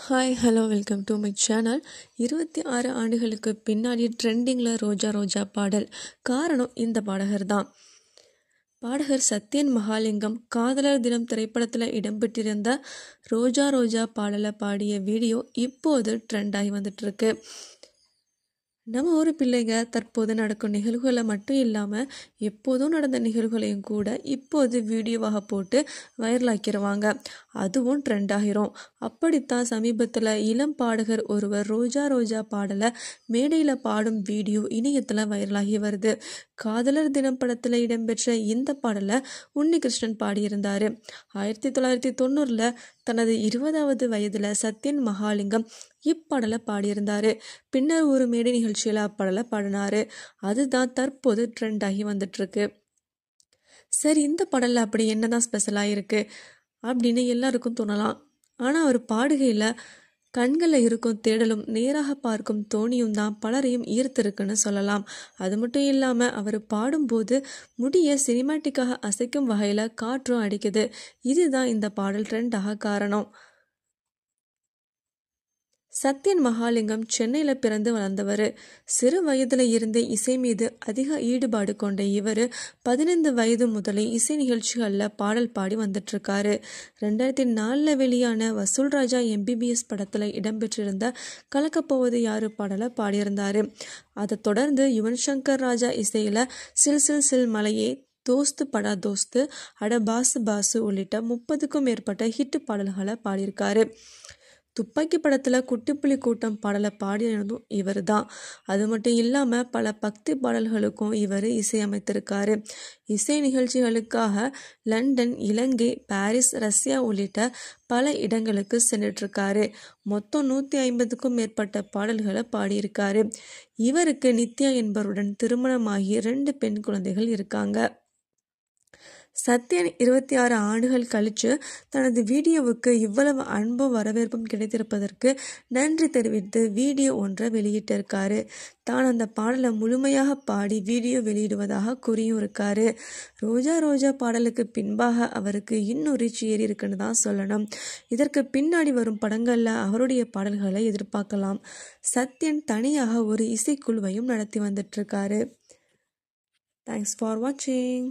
Hi hello welcome to my channel. 26 ஆண்டுகளுக்கு பின்னாடி ட்ரெண்டிங்கில் ரோஜா ரோஜா பாடல். காரணம் இந்த பாடகர் தான். பாடகர் சத்யன் மகாலிங்கம் காதலர் தினம் திரைப்படத்தில் இடம்பெற்றிருந்த ரோஜா ரோஜா பாடலை பாடிய வீடியோ இப்போது ட்ரெண்ட் ஆகி வந்துட்டுருக்கு. நம்ம ஊர் பிள்ளைங்க தற்போது நடக்கும் நிகழ்வுகளை மட்டும் இல்லாமல் எப்போதும் நடந்த நிகழ்வுகளையும் கூட இப்போது வீடியோவாக போட்டு வைரலாக்கிடுவாங்க. அதுவும் ட்ரெண்ட் ஆகிரும். அப்படித்தான் சமீபத்தில் இளம் பாடகர் ஒருவர் ரோஜா ரோஜா பாடலை மேடையில் பாடும் வீடியோ இணையத்தில் வைரலாகி வருது. காதலர் தினம் படத்தில் இடம்பெற்ற இந்த பாடலை உன்னிகிருஷ்ணன் பாடியிருந்தார். 1990 தனது 20வது வயதில் சத்யன் மகாலிங்கம் இப்பாடலை பாடியிருந்தார். பின்னர் ஒரு மேடை நிகழ்ச்சியில் அப்பாடலை பாடினார். அதுதான் தற்போது ட்ரெண்ட் ஆகி வந்துட்டுருக்கு. சரி, இந்த பாடலில் அப்படி என்னதான் ஸ்பெஷலாக இருக்குது அப்படின்னு எல்லாருக்கும் தோணலாம். ஆனால் அவர் பாடுகையில் கண்களில் இருக்கும் தேடலும் நேராக பார்க்கும் தோணியும் தான் பலரையும் ஈர்த்திருக்குன்னு சொல்லலாம். அது மட்டும் இல்லாமல் அவர் பாடும்போது முடிய சினிமாட்டிக்காக அசைக்கும் வகையில் காற்றும் அடிக்குது. இதுதான் இந்த பாடல் ட்ரெண்டாக காரணம். சத்யன் மகாலிங்கம் சென்னையில் பிறந்து வளர்ந்தவர். சிறு வயதில் இருந்தே இசை மீது அதிக ஈடுபாடு கொண்ட இவர் 15 வயது முதலே இசை நிகழ்ச்சிகளில் பாடல் பாடி வந்துட்டுருக்காரு. 2004 வெளியான வசூல் ராஜா MBBS படத்தில் இடம்பெற்றிருந்த கலக்கப்போவது யாரு பாடலை பாடியிருந்தார். அதை தொடர்ந்து யுவன் சங்கர் ராஜா இசையில் சில் சில் சில் மலையே, தோஸ்து படா தோஸ்து, அட பாசு பாசு உள்ளிட்ட 30க்கும் மேற்பட்ட ஹிட் பாடல்களை பாடியிருக்காரு. துப்பாக்கி படத்தில் குட்டிப்புலி கூட்டம் பாடலை பாடினதும் இவர் தான். அது மட்டும் இல்லாமல் பல பக்தி பாடல்களுக்கும் இவர் இசையமைத்திருக்காரு. இசை நிகழ்ச்சிகளுக்காக லண்டன், இலங்கை, பாரிஸ், ரஷ்யா உள்ளிட்ட பல இடங்களுக்கு சென்றுட்டுருக்காரு. மொத்தம் 150க்கும் மேற்பட்ட பாடல்களை பாடியிருக்காரு. இவருக்கு நித்யா என்பவருடன் திருமணமாகி 2 பெண் குழந்தைகள் இருக்காங்க. சத்யன் 26 ஆண்டுகள் கழித்து தனது வீடியோவுக்கு இவ்வளவு அன்பும் வரவேற்பும் கிடைத்திருப்பதற்கு நன்றி தெரிவித்து வீடியோ ஒன்றை வெளியிட்டிருக்காரு. தான் அந்த பாடலை முழுமையாக பாடி வீடியோ வெளியிடுவதாக கூறியும் இருக்காரு. ரோஜா ரோஜா பாடலுக்கு பின்பாக அவருக்கு இன்னும் ரீச் ஏறி இருக்குன்னு தான் சொல்லணும். இதற்கு பின்னாடி வரும் படங்களில் அவருடைய பாடல்களை எதிர்பார்க்கலாம். சத்யன் தனியாக ஒரு இசைக்குழுவையும் நடத்தி வந்துட்டுருக்காரு. தேங்க்ஸ் ஃபார் வாட்சிங்.